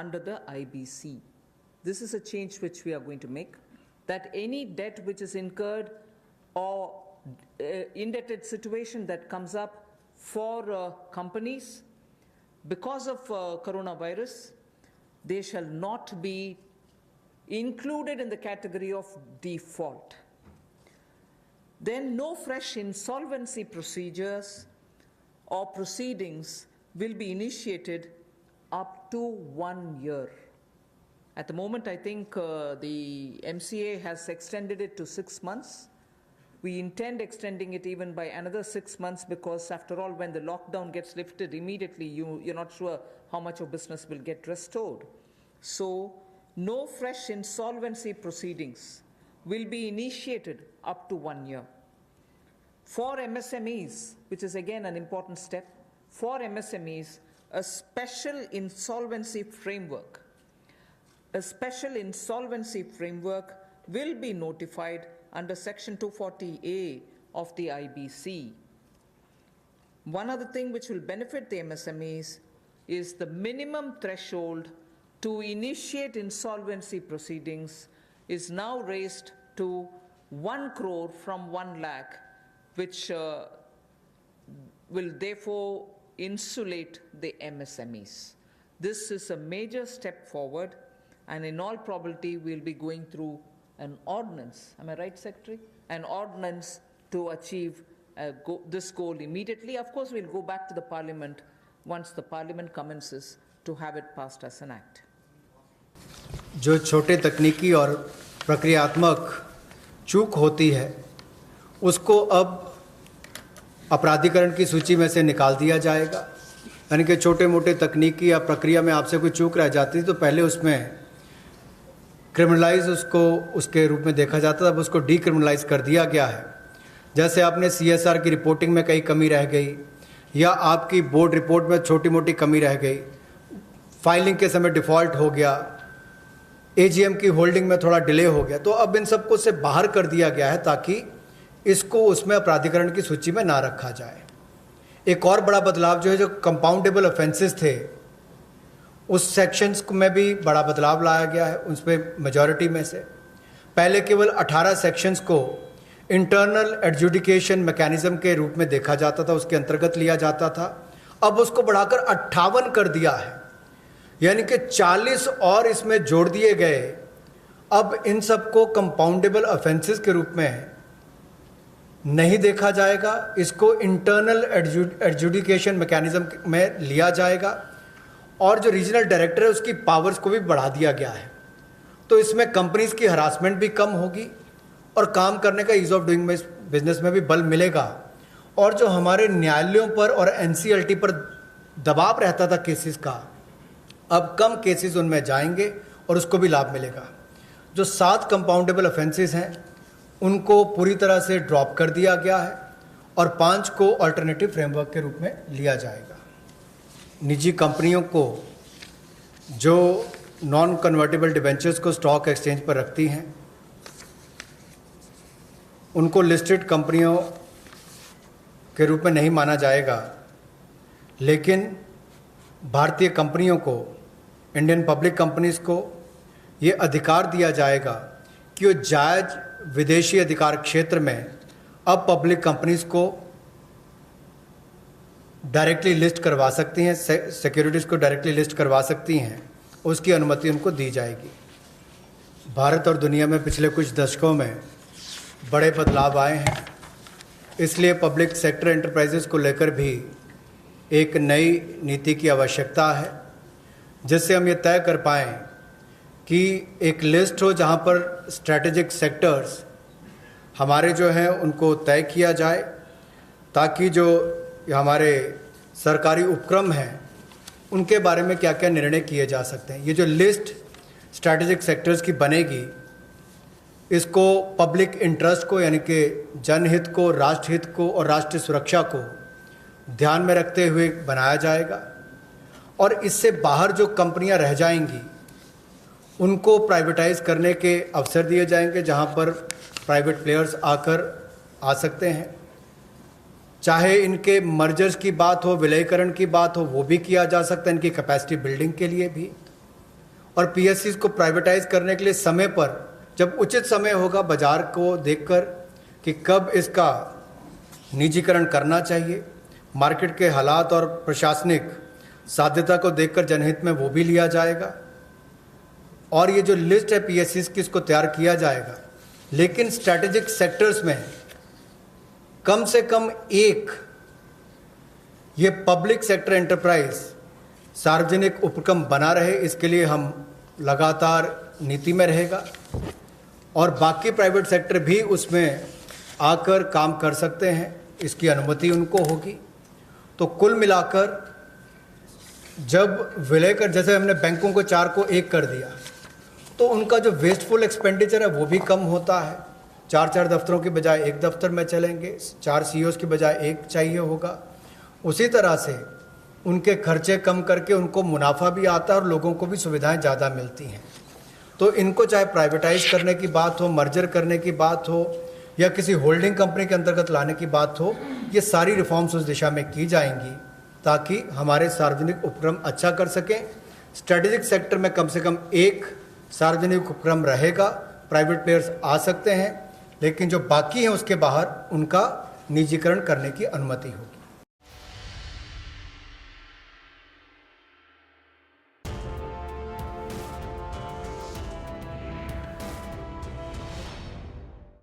under the IBC. This is a change which we are going to make, that any debt which is incurred or indebted situation that comes up for companies because of coronavirus, they shall not be included in the category of default. Then no fresh insolvency procedures or proceedings will be initiated up to 1 year. At the moment, I think the MCA has extended it to 6 months. We intend extending it even by another 6 months because, after all, when the lockdown gets lifted immediately, you're not sure how much of business will get restored. So, no fresh insolvency proceedings will be initiated up to 1 year. For MSMEs, which is again an important step, for MSMEs, a special insolvency framework will be notified under Section 240A of the IBC. One other thing which will benefit the MSMEs is the minimum threshold to initiate insolvency proceedings is now raised to 1 crore from 1 lakh, which will therefore insulate the MSMEs. This is a major step forward, and in all probability we'll be going through an ordinance, am I right, Secretary? An ordinance to achieve this goal immediately. Of course, we'll go back to the Parliament once the Parliament commences to have it passed as an act. जो छोटे तकनीकी और प्रक्रियात्मक चूक होती है उसको अब अपराधीकरण की सूची में से निकाल दिया जाएगा। यानी कि छोटे मोटे तकनीकी या प्रक्रिया में आपसे कोई चूक रह जाती तो पहले उसमें क्रिमिनलाइज उसके रूप में देखा जाता था, अब उसको डीक्रिमिनलाइज कर दिया गया है। जैसे आपने CSR की रिपोर्टिंग में कई कमी रह गई या आपकी बोर्ड रिपोर्ट में छोटी मोटी कमी रह गई, फाइलिंग के समय डिफ़ॉल्ट हो गया, AGM की होल्डिंग में थोड़ा डिले हो गया, तो अब इन सबको से बाहर कर दिया गया है ताकि इसको उसमें अपराधीकरण की सूची में ना रखा जाए। एक और बड़ा बदलाव जो है, जो कंपाउंडेबल ऑफेंसेस थे उस सेक्शंस में भी बड़ा बदलाव लाया गया है। उस पर मेजॉरिटी में से पहले केवल 18 सेक्शंस को इंटरनल एडजुडिकेशन मैकेनिज्म के रूप में देखा जाता था, उसके अंतर्गत लिया जाता था, अब उसको बढ़ाकर 58 कर दिया है। यानी कि 40 और इसमें जोड़ दिए गए। अब इन सबको कंपाउंडेबल ऑफेंसेस के रूप में नहीं देखा जाएगा, इसको इंटरनल एडजुडिकेशन मैकेनिज्म में लिया जाएगा और जो रीजनल डायरेक्टर है उसकी पावर्स को भी बढ़ा दिया गया है। तो इसमें कंपनीज की हरासमेंट भी कम होगी और काम करने का ईज ऑफ डूइंग बिजनेस में भी बल मिलेगा। और जो हमारे न्यायालयों पर और NCLT पर दबाव रहता था केसेस का, अब कम केसेस उनमें जाएंगे और उसको भी लाभ मिलेगा। जो 7 कंपाउंडेबल ऑफेंसेस हैं उनको पूरी तरह से ड्रॉप कर दिया गया है और 5 को अल्टरनेटिव फ्रेमवर्क के रूप में लिया जाएगा। निजी कंपनियों को जो नॉन कन्वर्टेबल डिबेंचर्स को स्टॉक एक्सचेंज पर रखती हैं उनको लिस्टेड कंपनियों के रूप में नहीं माना जाएगा, लेकिन भारतीय कंपनियों को, इंडियन पब्लिक कंपनीज को ये अधिकार दिया जाएगा कि वो जायज़ विदेशी अधिकार क्षेत्र में अब पब्लिक कंपनीज को डायरेक्टली लिस्ट करवा सकती हैं, सिक्योरिटीज़ को डायरेक्टली लिस्ट करवा सकती हैं, उसकी अनुमति उनको दी जाएगी। भारत और दुनिया में पिछले कुछ दशकों में बड़े बदलाव आए हैं, इसलिए पब्लिक सेक्टर एंटरप्राइजेस को लेकर भी एक नई नीति की आवश्यकता है, जिससे हम ये तय कर पाएँ कि एक लिस्ट हो जहाँ पर स्ट्रैटेजिक सेक्टर्स हमारे जो हैं उनको तय किया जाए, ताकि जो हमारे सरकारी उपक्रम हैं उनके बारे में क्या क्या निर्णय किए जा सकते हैं। ये जो लिस्ट स्ट्रैटेजिक सेक्टर्स की बनेगी, इसको पब्लिक इंटरेस्ट को, यानी कि जनहित को, राष्ट्रहित को और राष्ट्रीय सुरक्षा को ध्यान में रखते हुए बनाया जाएगा और इससे बाहर जो कंपनियां रह जाएंगी उनको प्राइवेटाइज करने के अवसर दिए जाएंगे, जहां पर प्राइवेट प्लेयर्स आकर आ सकते हैं। चाहे इनके मर्जर्स की बात हो, विलयीकरण की बात हो, वो भी किया जा सकता है, इनकी कैपेसिटी बिल्डिंग के लिए भी। और पीएससीज को प्राइवेटाइज करने के लिए समय पर, जब उचित समय होगा बाजार को देखकर कि कब इसका निजीकरण करना चाहिए, मार्केट के हालात और प्रशासनिक साध्यता को देखकर जनहित में वो भी लिया जाएगा। और ये जो लिस्ट है पीएससीज की, इसको तैयार किया जाएगा, लेकिन स्ट्रैटेजिक सेक्टर्स में कम से कम एक ये पब्लिक सेक्टर एंटरप्राइज सार्वजनिक उपक्रम बना रहे, इसके लिए हम लगातार नीति में रहेगा और बाकी प्राइवेट सेक्टर भी उसमें आकर काम कर सकते हैं, इसकी अनुमति उनको होगी। तो कुल मिलाकर जब विलय कर, जैसे हमने बैंकों को 4 को 1 कर दिया, तो उनका जो वेस्टफुल एक्सपेंडिचर है वो भी कम होता है। 4 दफ्तरों की बजाय 1 दफ्तर में चलेंगे, 4 सीईओज़ की बजाय 1 चाहिए होगा। उसी तरह से उनके खर्चे कम करके उनको मुनाफा भी आता है और लोगों को भी सुविधाएं ज़्यादा मिलती हैं। तो इनको चाहे प्राइवेटाइज करने की बात हो, मर्जर करने की बात हो या किसी होल्डिंग कंपनी के अंतर्गत लाने की बात हो, ये सारी रिफॉर्म्स उस दिशा में की जाएंगी ताकि हमारे सार्वजनिक उपक्रम अच्छा कर सकें। स्ट्रेटेजिक सेक्टर में कम से कम 1 सार्वजनिक उपक्रम रहेगा, प्राइवेट प्लेयर्स आ सकते हैं, लेकिन जो बाकी हैं उसके बाहर उनका निजीकरण करने की अनुमति होगी।